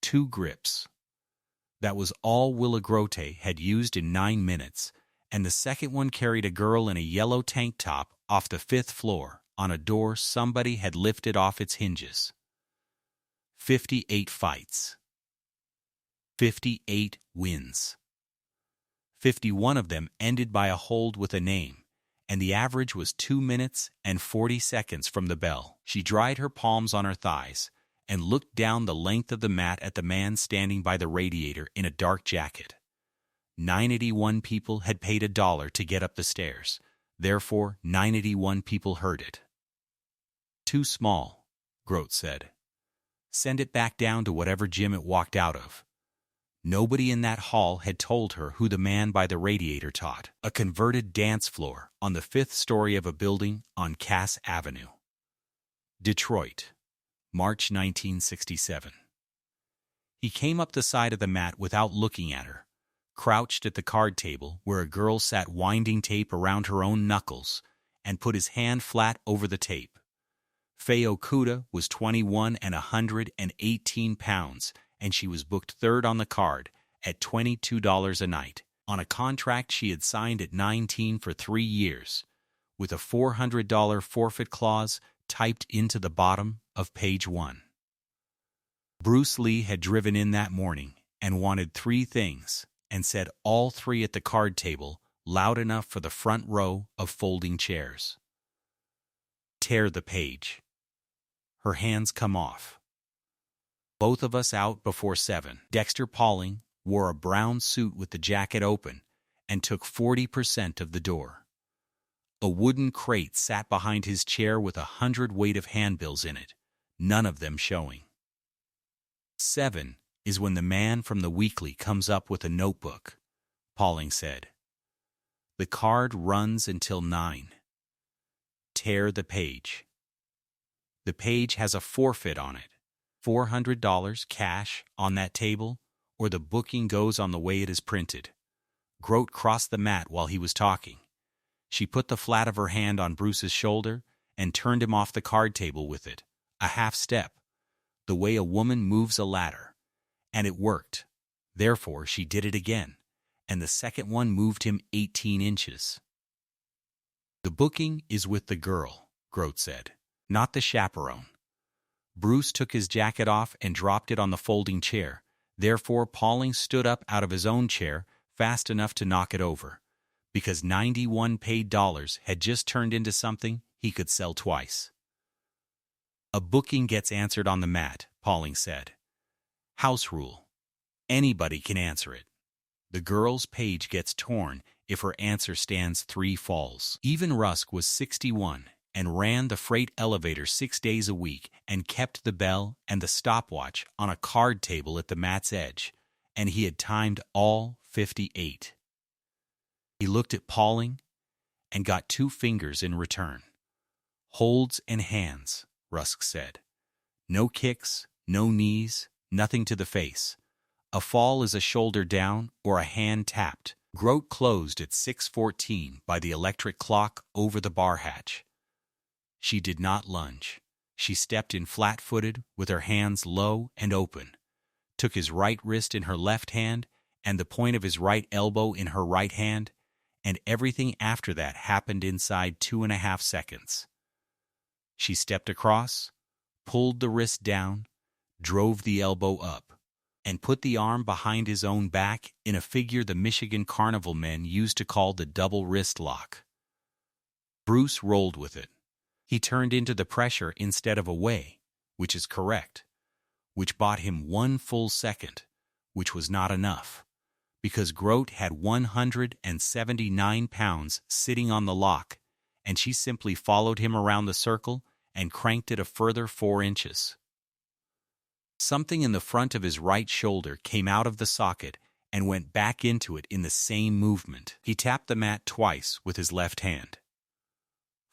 2 grips. That was all Willa Grote had used in 9 minutes, and the second one carried a girl in a yellow tank top off the 5th floor on a door somebody had lifted off its hinges. 58 fights. 58 wins. 51 of them ended by a hold with a name, and the average was 2 minutes and 40 seconds from the bell. She dried her palms on her thighs and looked down the length of the mat at the man standing by the radiator in a dark jacket. 981 people had paid $1 to get up the stairs. Therefore, 981 people heard it. Too small, Grote said. Send it back down to whatever gym it walked out of. Nobody in that hall had told her who the man by the radiator taught. A converted dance floor on the 5th story of a building on Cass Avenue. Detroit, March 1967. He came up the side of the mat without looking at her, crouched at the card table where a girl sat winding tape around her own knuckles, and put his hand flat over the tape. Faye Okuda was 21 and 118 pounds, and she was booked 3rd on the card at $22 a night on a contract she had signed at 19 for 3 years, with a $400 forfeit clause typed into the bottom of page 1. Bruce Lee had driven in that morning and wanted 3 things, and said all 3 at the card table loud enough for the front row of folding chairs. Tear the page. Her hands come off. Both of us out before 7. Dexter Pauling wore a brown suit with the jacket open and took 40% of the door. A wooden crate sat behind his chair with 100 weight of handbills in it, none of them showing. 7 is when the man from the weekly comes up with a notebook, Pauling said. The card runs until 9. Tear the page. The page has a forfeit on it. $400 cash on that table, or the booking goes on the way it is printed. Grote crossed the mat while he was talking. She put the flat of her hand on Bruce's shoulder and turned him off the card table with it, a half step, the way a woman moves a ladder. And it worked. Therefore, she did it again, and the second one moved him 18 inches. The booking is with the girl, Grote said, not the chaperone. Bruce took his jacket off and dropped it on the folding chair. Therefore, Pauling stood up out of his own chair fast enough to knock it over, because 91 paid dollars had just turned into something he could sell twice. A booking gets answered on the mat, Pauling said. House rule. Anybody can answer it. The girl's page gets torn if her answer stands 3 falls. Even Rusk was 61 and ran the freight elevator 6 days a week and kept the bell and the stopwatch on a card table at the mat's edge, and he had timed all 58. He looked at Pauling and got 2 fingers in return. Holds and hands, Rusk said. No kicks, no knees, nothing to the face. A fall is a shoulder down or a hand tapped. Grote closed at 6:14 by the electric clock over the bar hatch. She did not lunge. She stepped in flat-footed with her hands low and open, took his right wrist in her left hand and the point of his right elbow in her right hand, and everything after that happened inside 2.5 seconds. She stepped across, pulled the wrist down, drove the elbow up, and put the arm behind his own back in a figure the Michigan Carnival men used to call the double wrist lock. Bruce rolled with it. He turned into the pressure instead of away, which is correct, which bought him 1 full second, which was not enough, because Grote had 179 pounds sitting on the lock, and she simply followed him around the circle and cranked it a further 4 inches. Something in the front of his right shoulder came out of the socket and went back into it in the same movement. He tapped the mat twice with his left hand.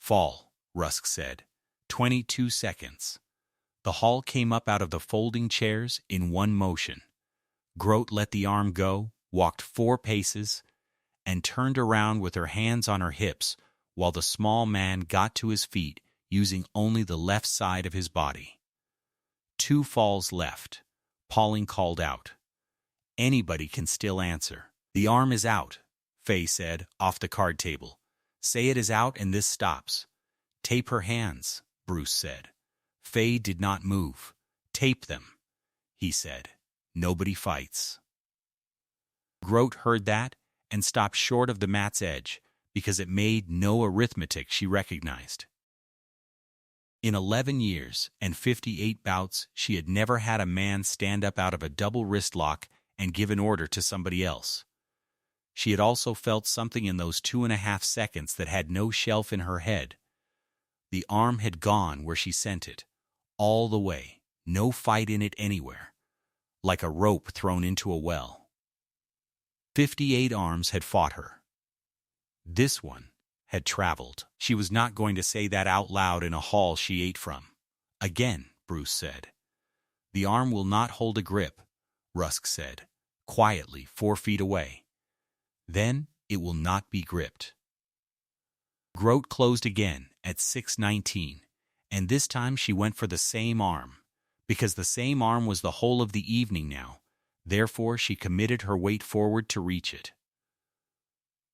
Fall, Rusk said. 22 seconds. The hall came up out of the folding chairs in one motion. Grote let the arm go, walked 4 paces, and turned around with her hands on her hips while the small man got to his feet using only the left side of his body. 2 falls left. Pauling called out. Anybody can still answer. The arm is out, Faye said, off the card table. Say it is out and this stops. Tape her hands, Bruce said. Faye did not move. Tape them, he said. Nobody fights. Grote heard that and stopped short of the mat's edge because it made no arithmetic she recognized. In 11 years and 58 bouts, she had never had a man stand up out of a double wrist lock and give an order to somebody else. She had also felt something in those 2.5 seconds that had no shelf in her head. The arm had gone where she sent it, all the way, no fight in it anywhere, like a rope thrown into a well. 58 arms had fought her. This one had traveled. She was not going to say that out loud in a hall she ate from. Again, Bruce said. The arm will not hold a grip, Rusk said, quietly 4 feet away. Then it will not be gripped. Grote closed again at 6:19, and this time she went for the same arm, because the same arm was the whole of the evening now. Therefore, she committed her weight forward to reach it.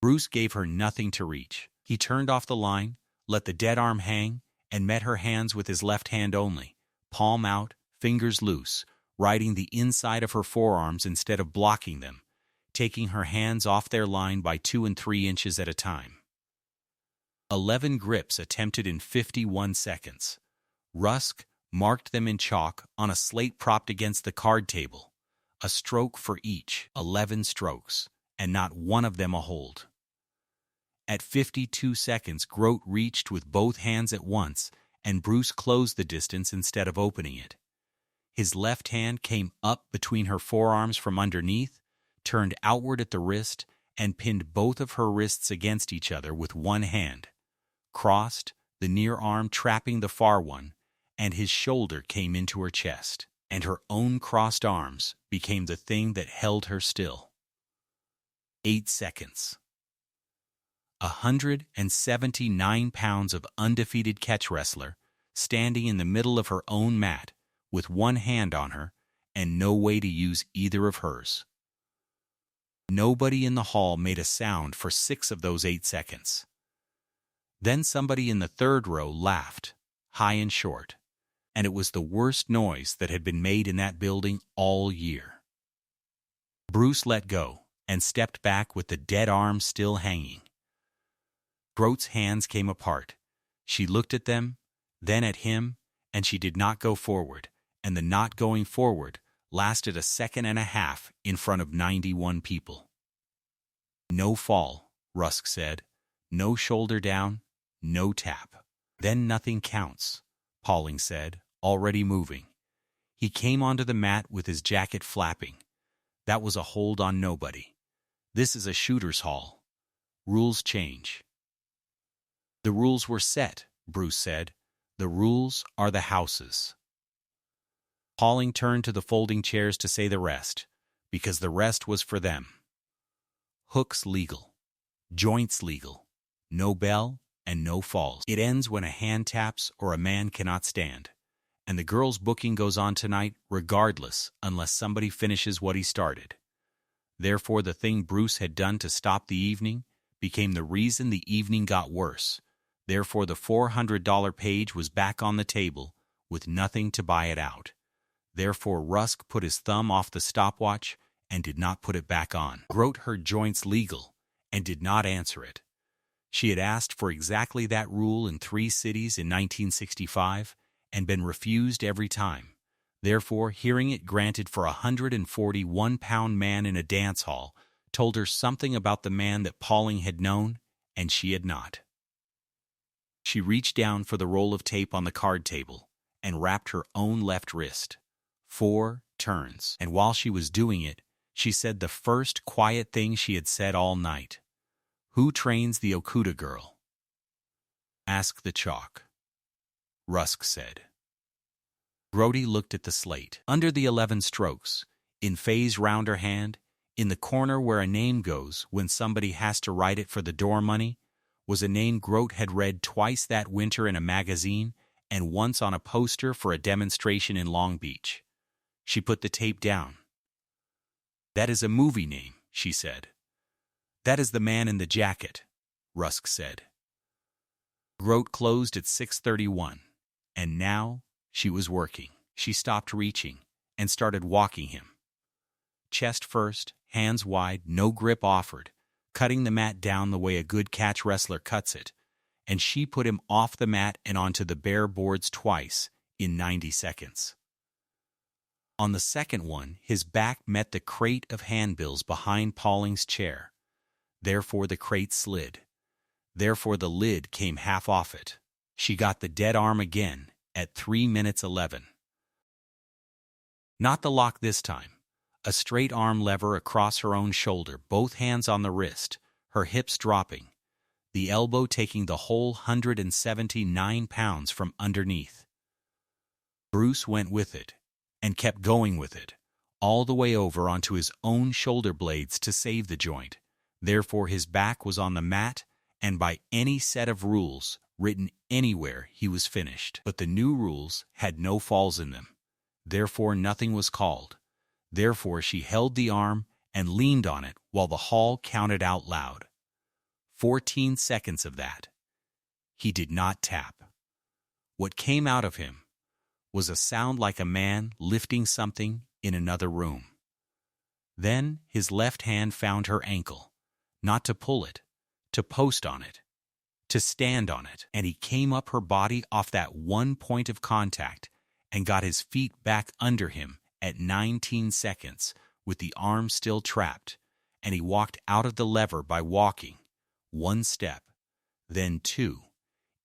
Bruce gave her nothing to reach. He turned off the line, let the dead arm hang, and met her hands with his left hand only, palm out, fingers loose, riding the inside of her forearms instead of blocking them, taking her hands off their line by 2 and 3 inches at a time. 11 grips attempted in 51 seconds. Rusk marked them in chalk on a slate propped against the card table. A stroke for each, 11 strokes, and not one of them a hold. At 52 seconds, Grote reached with both hands at once, and Bruce closed the distance instead of opening it. His left hand came up between her forearms from underneath, turned outward at the wrist, and pinned both of her wrists against each other with one hand. Crossed, the near arm trapping the far one, and his shoulder came into her chest, and her own crossed arms became the thing that held her still. 8 seconds. 179 pounds of undefeated catch wrestler, standing in the middle of her own mat, with one hand on her, and no way to use either of hers. Nobody in the hall made a sound for 6 of those 8 seconds. Then somebody in the third row laughed, high and short, and it was the worst noise that had been made in that building all year. Bruce let go and stepped back with the dead arm still hanging. Grote's hands came apart. She looked at them, then at him, and she did not go forward, and the not going forward lasted a second and a half in front of 91 people. No fall, Rusk said. No shoulder down, no tap. Then nothing counts, Pauling said, already moving. He came onto the mat with his jacket flapping. That was a hold on nobody. This is a shooter's hall. Rules change. The rules were set, Bruce said. The rules are the houses. Pauling turned to the folding chairs to say the rest, because the rest was for them. Hooks legal. Joints legal. No bell and no falls. It ends when a hand taps or a man cannot stand. And the girls' booking goes on tonight regardless unless somebody finishes what he started. Therefore, the thing Bruce had done to stop the evening became the reason the evening got worse. Therefore, the $400 page was back on the table with nothing to buy it out. Therefore, Rusk put his thumb off the stopwatch and did not put it back on. Grote heard joints legal and did not answer it. She had asked for exactly that rule in 3 cities in 1965 and been refused every time. Therefore, hearing it granted for a 141-pound man in a dance hall told her something about the man that Pauling had known, and she had not. She reached down for the roll of tape on the card table and wrapped her own left wrist. 4 turns, and while she was doing it, she said the first quiet thing she had said all night. Who trains the Okuda girl? Ask the chalk, Rusk said. Grote looked at the slate. Under the 11 strokes, in Faye's rounder hand, in the corner where a name goes when somebody has to write it for the door money, was a name Grote had read twice that winter in a magazine and once on a poster for a demonstration in Long Beach. She put the tape down. "That is a movie name," she said. "That is the man in the jacket," Rusk said. Grote closed at 6:31, and now she was working. She stopped reaching and started walking him. Chest first, hands wide, no grip offered, cutting the mat down the way a good catch wrestler cuts it, and she put him off the mat and onto the bare boards twice in 90 seconds. On the second one, his back met the crate of handbills behind Pauling's chair. Therefore the crate slid. Therefore the lid came half off it. She got the dead arm again at 3 minutes 11. Not the lock this time. A straight arm lever across her own shoulder, both hands on the wrist, her hips dropping, the elbow taking the whole 179 pounds from underneath. Bruce went with it, and kept going with it, all the way over onto his own shoulder blades to save the joint. Therefore his back was on the mat, and by any set of rules written anywhere he was finished. But the new rules had no falls in them. Therefore nothing was called. Therefore she held the arm and leaned on it while the hall counted out loud. 14 seconds of that. He did not tap. What came out of him was a sound like a man lifting something in another room. Then his left hand found her ankle, not to pull it, to post on it, to stand on it, and he came up her body off that one point of contact and got his feet back under him at 19 seconds with the arm still trapped, and he walked out of the lever by walking, 1 step, then 2,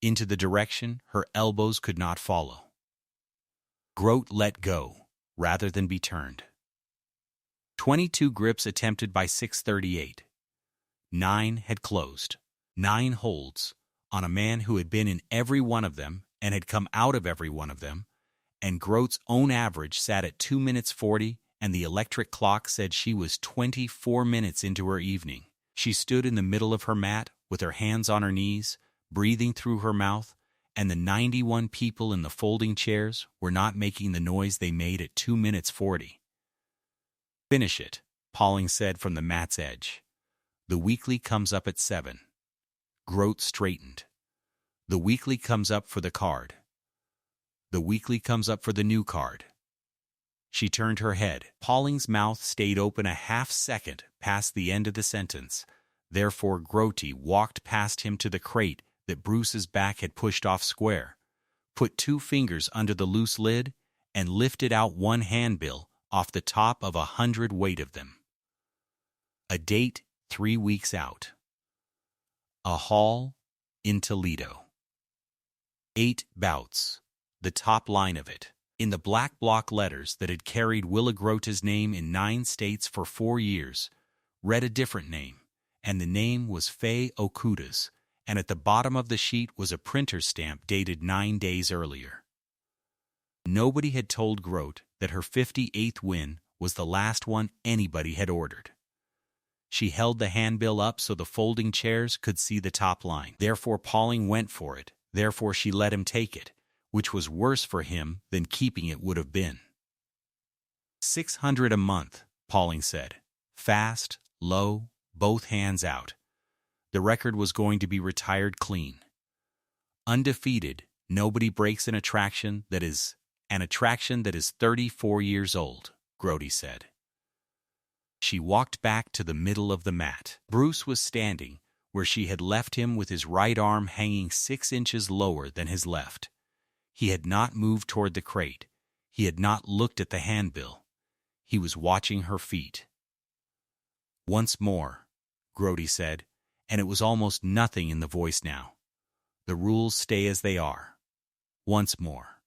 into the direction her elbows could not follow. Grote let go, rather than be turned. 22 grips attempted by 6:38. 9 had closed. 9 holds, on a man who had been in every one of them and had come out of every one of them, and Grote's own average sat at 2 minutes 40, and the electric clock said she was 24 minutes into her evening. She stood in the middle of her mat, with her hands on her knees, breathing through her mouth, and the 91 people in the folding chairs were not making the noise they made at 2 minutes 40. "Finish it," Pauling said from the mat's edge. "The weekly comes up at 7. Grote straightened. "The weekly comes up for the card. The weekly comes up for the new card." She turned her head. Pauling's mouth stayed open a half-second past the end of the sentence. Therefore Grote walked past him to the crate that Bruce's back had pushed off square, put 2 fingers under the loose lid, and lifted out 1 handbill off the top of 100 weight of them. A date 3 weeks out. A hall in Toledo. 8 bouts. The top line of it, in the black block letters that had carried Willa Grote's name in 9 states for 4 years, read a different name, and the name was Faye Okuda's, and at the bottom of the sheet was a printer's stamp dated 9 days earlier. Nobody had told Grote that her 58th win was the last one anybody had ordered. She held the handbill up so the folding chairs could see the top line. Therefore Pauling went for it. Therefore she let him take it, which was worse for him than keeping it would have been. $600 a month, Pauling said. Fast, low, both hands out. The record was going to be retired clean. Undefeated, nobody breaks an attraction that is 34 years old, Grote said. She walked back to the middle of the mat. Bruce was standing where she had left him with his right arm hanging 6 inches lower than his left. He had not moved toward the crate. He had not looked at the handbill. He was watching her feet. "Once more," Grote said, and it was almost nothing in the voice now. "The rules stay as they are. Once more."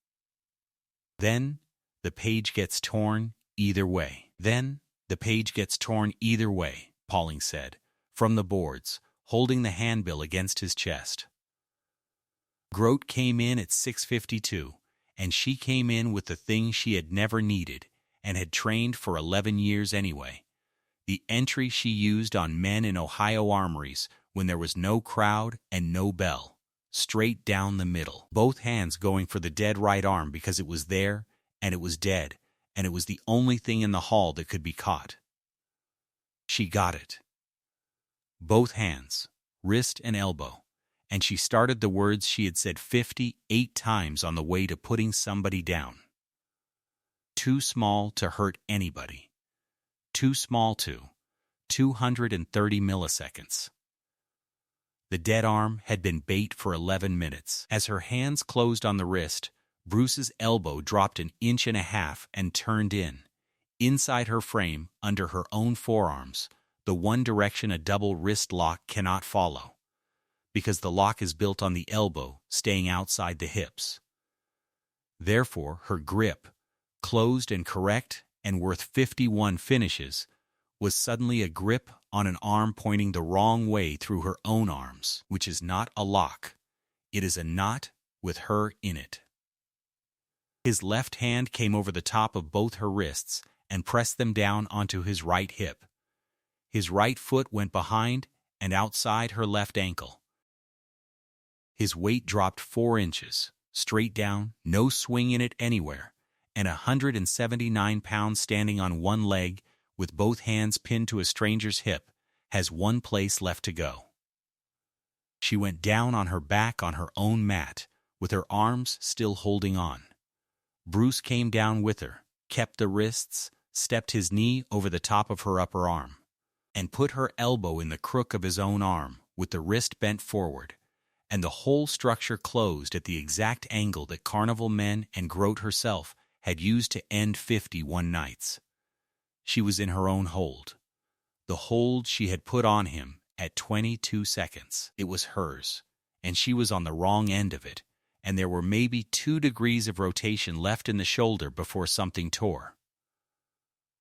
"Then the page gets torn either way." "Then the page gets torn either way," Pauling said, from the boards, holding the handbill against his chest. Grote came in at 6:52, and she came in with the thing she had never needed and had trained for 11 years anyway. The entry she used on men in Ohio armories when there was no crowd and no bell, straight down the middle, both hands going for the dead right arm because it was there and it was dead, and it was the only thing in the hall that could be caught. She got it. Both hands, wrist and elbow, and she started the words she had said 58 times on the way to putting somebody down. Too small to hurt anybody. Too small to 230 milliseconds. The dead arm had been bait for 11 minutes. As her hands closed on the wrist, Bruce's elbow dropped 1.5 inches and turned in. Inside her frame, under her own forearms, the one direction a double wrist lock cannot follow, because the lock is built on the elbow, staying outside the hips. Therefore, her grip, closed and correct and worth 51 finishes, was suddenly a grip on an arm pointing the wrong way through her own arms, which is not a lock. It is a knot with her in it. His left hand came over the top of both her wrists and pressed them down onto his right hip. His right foot went behind and outside her left ankle. His weight dropped 4 inches, straight down, no swing in it anywhere, and 179 pounds standing on one leg with both hands pinned to a stranger's hip, has one place left to go. She went down on her back on her own mat, with her arms still holding on. Bruce came down with her, kept the wrists, stepped his knee over the top of her upper arm, and put her elbow in the crook of his own arm, with the wrist bent forward, and the whole structure closed at the exact angle that Carnival men and Grote herself had used to end 51 nights. She was in her own hold. The hold she had put on him at 22 seconds. It was hers, and she was on the wrong end of it, and there were maybe 2 degrees of rotation left in the shoulder before something tore.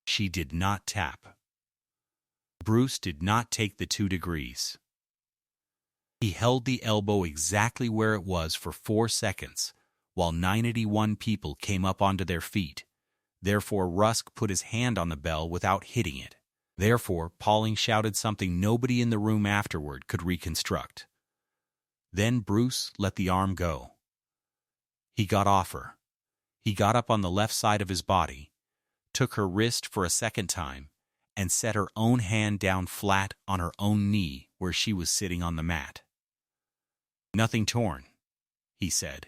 She did not tap. Bruce did not take the 2 degrees. He held the elbow exactly where it was for 4 seconds, while 91 people came up onto their feet. Therefore, Rusk put his hand on the bell without hitting it. Therefore, Pauling shouted something nobody in the room afterward could reconstruct. Then Bruce let the arm go. He got off her. He got up on the left side of his body, took her wrist for a second time, and set her own hand down flat on her own knee where she was sitting on the mat. "Nothing torn," he said.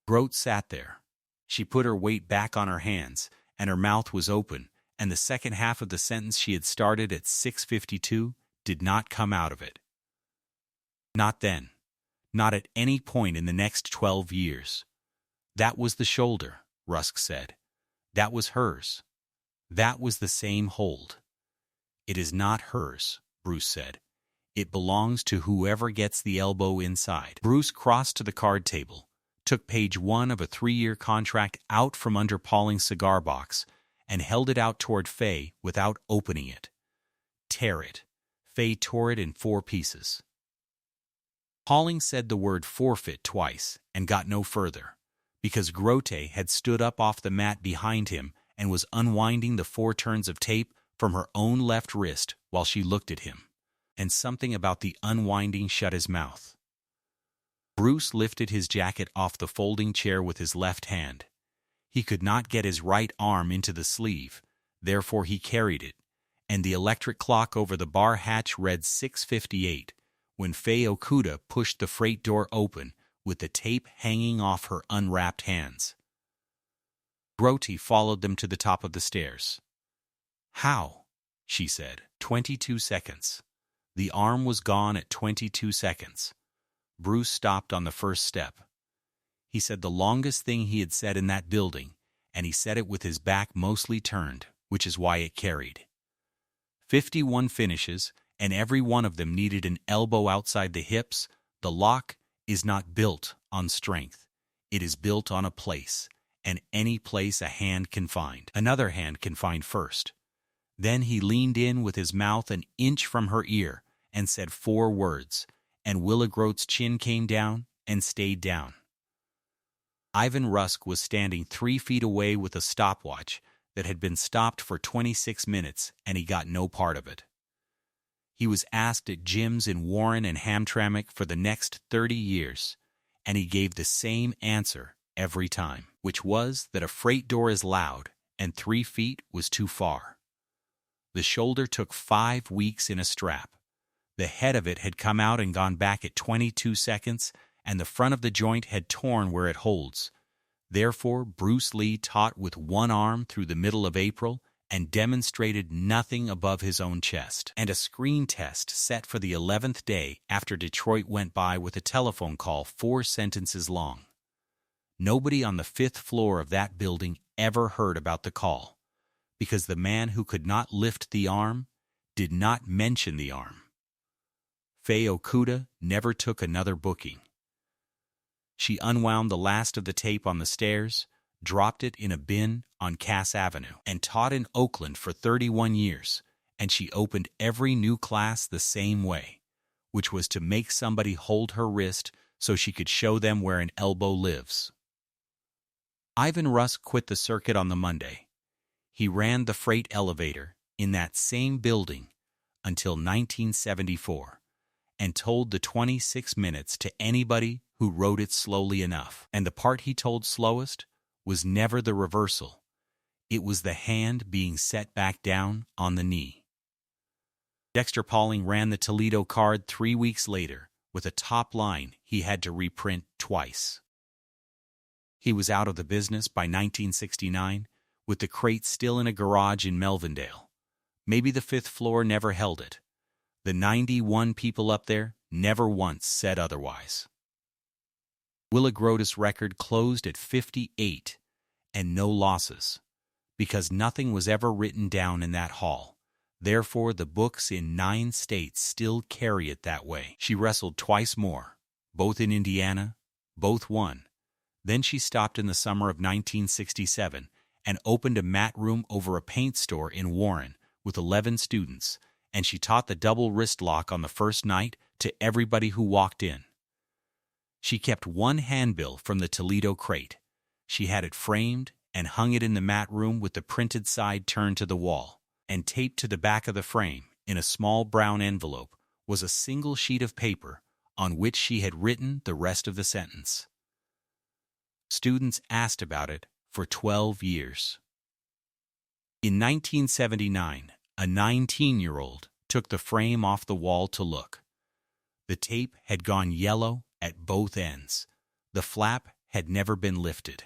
Grote sat there. She put her weight back on her hands, and her mouth was open, and the second half of the sentence she had started at 6:52 did not come out of it. Not then. Not at any point in the next 12 years. That was the shoulder, Rusk said. That was hers. That was the same hold. It is not hers, Bruce said. It belongs to whoever gets the elbow inside. Bruce crossed to the card table, took page 1 of a 3-year contract out from under Pauling's cigar box, and held it out toward Faye without opening it. Tear it. Faye tore it in 4 pieces. Pauling said the word forfeit twice and got no further, because Grote had stood up off the mat behind him and was unwinding the 4 turns of tape from her own left wrist while she looked at him, and something about the unwinding shut his mouth. Bruce lifted his jacket off the folding chair with his left hand. He could not get his right arm into the sleeve, therefore he carried it, and the electric clock over the bar hatch read 6:58 when Faye Okuda pushed the freight door open with the tape hanging off her unwrapped hands. Grote followed them to the top of the stairs. "How?" she said. 22 seconds. The arm was gone at 22 seconds. Bruce stopped on the first step. He said the longest thing he had said in that building, and he said it with his back mostly turned, which is why it carried. 51 finishes, and every one of them needed an elbow outside the hips. The lock is not built on strength. It is built on a place, and any place a hand can find. Another hand can find first. Then he leaned in with his mouth an inch from her ear and said 4 words, and Willa Grote's chin came down and stayed down. Ivan Rusk was standing 3 feet away with a stopwatch that had been stopped for 26 minutes, and he got no part of it. He was asked at gyms in Warren and Hamtramck for the next 30 years, and he gave the same answer every time, which was that a freight door is loud and 3 feet was too far. The shoulder took 5 weeks in a strap. The head of it had come out and gone back at 22 seconds, and the front of the joint had torn where it holds. Therefore, Bruce Lee taught with one arm through the middle of April and demonstrated nothing above his own chest. And a screen test set for the 11th day after Detroit went by with a telephone call 4 sentences long. Nobody on the 5th floor of that building ever heard about the call, because the man who could not lift the arm did not mention the arm. Faye Okuda never took another booking. She unwound the last of the tape on the stairs, dropped it in a bin on Cass Avenue, and taught in Oakland for 31 years, and she opened every new class the same way, which was to make somebody hold her wrist so she could show them where an elbow lives. Ivan Russ quit the circuit on the Monday. He ran the freight elevator in that same building until 1974, and told the 26 minutes to anybody who wrote it slowly enough. And the part he told slowest was never the reversal. It was the hand being set back down on the knee. Dexter Pauling ran the Toledo card 3 weeks later with a top line he had to reprint twice. He was out of the business by 1969, with the crate still in a garage in Melvindale. Maybe the 5th floor never held it. The 91 people up there never once said otherwise. Willa Grote's record closed at 58 and no losses, because nothing was ever written down in that hall. Therefore, the books in 9 states still carry it that way. She wrestled twice more, both in Indiana, both won. Then she stopped in the summer of 1967 and opened a mat room over a paint store in Warren with 11 students, and she taught the double wrist lock on the first night to everybody who walked in. She kept one handbill from the Toledo crate. She had it framed and hung it in the mat room with the printed side turned to the wall, and taped to the back of the frame, in a small brown envelope, was a single sheet of paper on which she had written the rest of the sentence. Students asked about it for 12 years. In 1979, a 19-year-old took the frame off the wall to look. The tape had gone yellow at both ends. The flap had never been lifted.